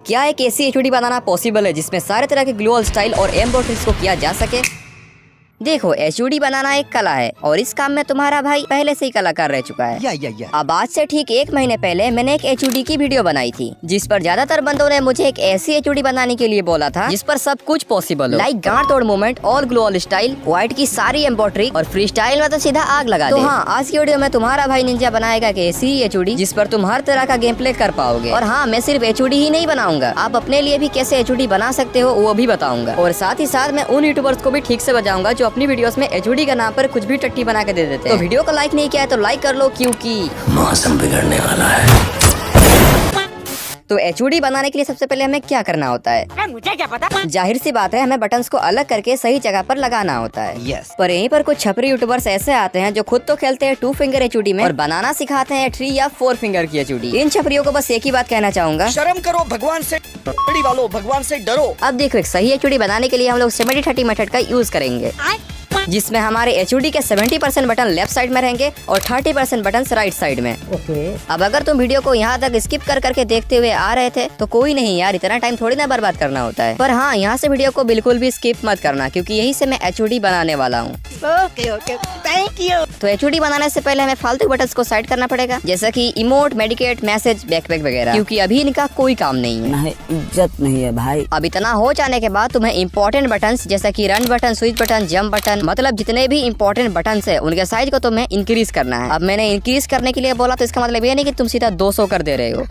क्या एक ऐसी HOD बनाना पॉसिबल है जिसमें सारे तरह के ग्लोअल स्टाइल और एम्ब्रॉयडरीज को किया जा सके? देखो, HOD बनाना एक कला है और इस काम में तुम्हारा भाई पहले से ही कलाकार रह चुका है। अब आज से ठीक 1 महीने पहले मैंने एक HOD की वीडियो बनाई थी, जिस पर ज्यादातर बंदों ने मुझे एक ऐसी HOD बनाने के लिए बोला था जिस पर सब कुछ पॉसिबल हो, लाइक गांड तोड़ मूवमेंट, ऑल ग्लोअल स्टाइल, व्हाइट की सारी एम्ब्रॉयडरी और फ्री स्टाइल में तो सीधा आग लगा दे। हाँ, आज की वीडियो में तुम्हारा भाई निंजा बनाएगा एक ऐसी HOD जिस पर तुम हर तरह का गेम प्ले कर पाओगे। और हाँ, मैं सिर्फ HOD ही नहीं बनाऊंगा, आप अपने लिए भी कैसे HOD बना सकते हो वो भी बताऊंगा। और साथ ही साथ मैं उन यूट्यूबर्स को भी ठीक से बजाऊंगा जो अपनी वीडियोस में HOD का नाम पर कुछ भी टट्टी बना के दे देते हैं। तो वीडियो को लाइक नहीं किया है तो लाइक कर लो, क्योंकि मौसम बिगड़ने वाला है। तो HOD बनाने के लिए सबसे पहले हमें क्या करना होता है? मुझे क्या पता। जाहिर सी बात है, हमें बटन्स को अलग करके सही जगह पर लगाना होता है। Yes. पर यहीं पर कुछ छपरी यूट्यूबर्स ऐसे आते हैं जो खुद तो खेलते हैं 2 फिंगर HOD में और बनाना सिखाते हैं 3 या 4 फिंगर की HOD। इन छपरियों को बस एक ही बात कहना चाहूंगा, शर्म करो भगवान से, बड़ी वालों भगवान से डरो। अब देखो, एक सही HOD बनाने के लिए हम लोग 70-30 मेथड का यूज करेंगे, जिसमें हमारे HOD के 70% बटन लेफ्ट साइड में रहेंगे और 30% बटन राइट साइड में। अब अगर तुम वीडियो को यहाँ तक स्किप कर करके देखते हुए आ रहे थे तो कोई नहीं यार, इतना टाइम थोड़ी ना बर्बाद करना होता है। पर हाँ, यहाँ से वीडियो को बिल्कुल भी स्किप मत करना, क्योंकि यही से मैं HOD बनाने वाला हूँ। Okay, thank you. तो HOD बनाने से पहले हमें फालतू बटन्स को साइड करना पड़ेगा, जैसा कि इमोट, मेडिकेट, मैसेज, बैकपैक वगैरह, क्योंकि अभी इनका कोई काम नहीं है। नहीं, इज्जत नहीं है भाई। अब इतना हो जाने के बाद तुम्हें इंपॉर्टेंट बटन्स जैसा कि run button, switch button, jump button, मतलब जितने भी इंपॉर्टेंट बटन्स है उनके साइज को तुम्हें इंक्रीज करना है। अब मैंने इंक्रीज करने के लिए बोला तो इसका मतलब ये नहीं कि तुम सीधा 200 कर दे रहे हो।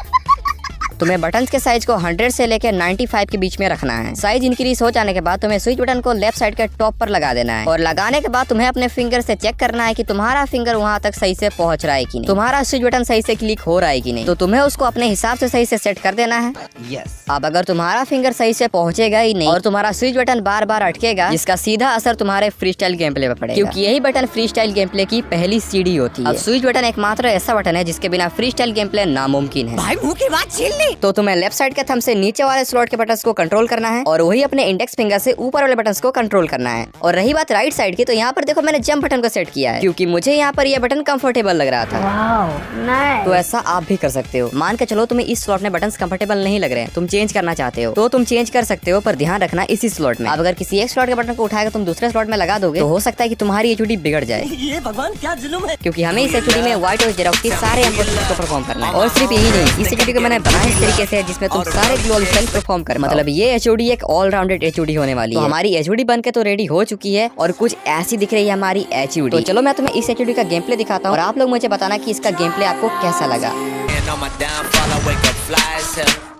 तुम्हें बटन्स के साइज को 100 से लेकर 95 के बीच में रखना है। साइज इंक्रीज हो जाने के बाद तुम्हें स्विच बटन को लेफ्ट साइड के टॉप पर लगा देना है और लगाने के बाद तुम्हें अपने फिंगर से चेक करना है कि तुम्हारा फिंगर वहाँ तक सही से पहुँच रहा है कि नहीं, तुम्हारा स्विच बटन सही से क्लिक हो रहा है कि नहीं। तो तुम्हें उसको अपने हिसाब से सही से सेट कर देना है। अब अगर तुम्हारा फिंगर सही से पहुँचेगा ही नहीं और तुम्हारा स्विच बटन बार बार अटकेगा, जिसका सीधा असर तुम्हारे फ्री स्टाइल गेम प्ले पर पड़ेगा, क्योंकि यही button free style game play की पहली सीढ़ी होती है। अब स्विच बटन एकमात्र ऐसा बटन है जिसके बिना फ्री स्टाइल गेम प्ले नामुमकिन है। भाई मुंह की बात छीन ली। तो तुम्हें लेफ्ट के थंब से नीचे वाले स्लॉट के बटन्स को कंट्रोल करना है और वही अपने इंडेक्स फिंगर से ऊपर वाले बटन्स को कंट्रोल करना है। और रही बात राइट साइड की, तो यहाँ पर देखो मैंने जंप बटन को सेट किया है, क्योंकि मुझे यहाँ पर यह बटन कंफर्टेबल लग रहा था। तो ऐसा आप भी कर सकते हो। मान के चलो तुम्हें इस स्लॉट में बटन्स कंफर्टेबल नहीं लग रहे हैं, तुम चेंज करना चाहते हो तो तुम चेंज कर सकते हो, पर ध्यान रखना इसी स्लॉट में। अब अगर किसी एक स्लॉट के बटन को उठाकर तुम दूसरे स्लॉट में लगा दोगे तो हो सकता है कि तुम्हारी HOD बिगड़ जाए। ये भगवान क्या जुल्म है। क्योंकि हमें इस HOD में व्हाइट और जेरोक्स की सारे एम्ब्रॉयडरी को परफॉर्म करना है। और सिर्फ यही नहीं, इस HOD को मैंने बनाया इस तरीके से जिसमें तुम सारे ग्लोअल परफॉर्म कर, मतलब ये HOD एक ऑल राउंडेड HOD होने वाली है। तो हमारी HOD बनके तो रेडी हो चुकी है और कुछ ऐसी दिख रही है हमारी HOD। तो चलो मैं तुम्हें इस HOD का गेम प्ले दिखाता हूँ और आप लोग मुझे बताना कि इसका गेम प्ले आपको कैसा लगा।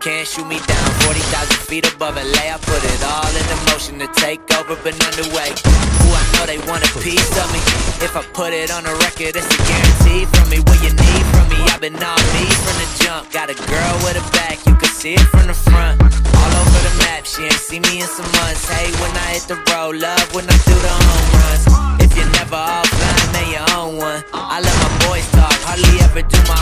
Can't shoot me down 40,000 feet above LA. I put it all into motion to take over, but underway. Ooh, I know they want a piece of me. If I put it on a record, it's a guarantee from me. What you need from me, I've been on me from the jump. Got a girl with a back, you can see it from the front. All over the map, she ain't seen me in some months. Hey, when I hit the road, love when I do the home runs. If you're never offline, then you own one. I let my boys talk, hardly ever do my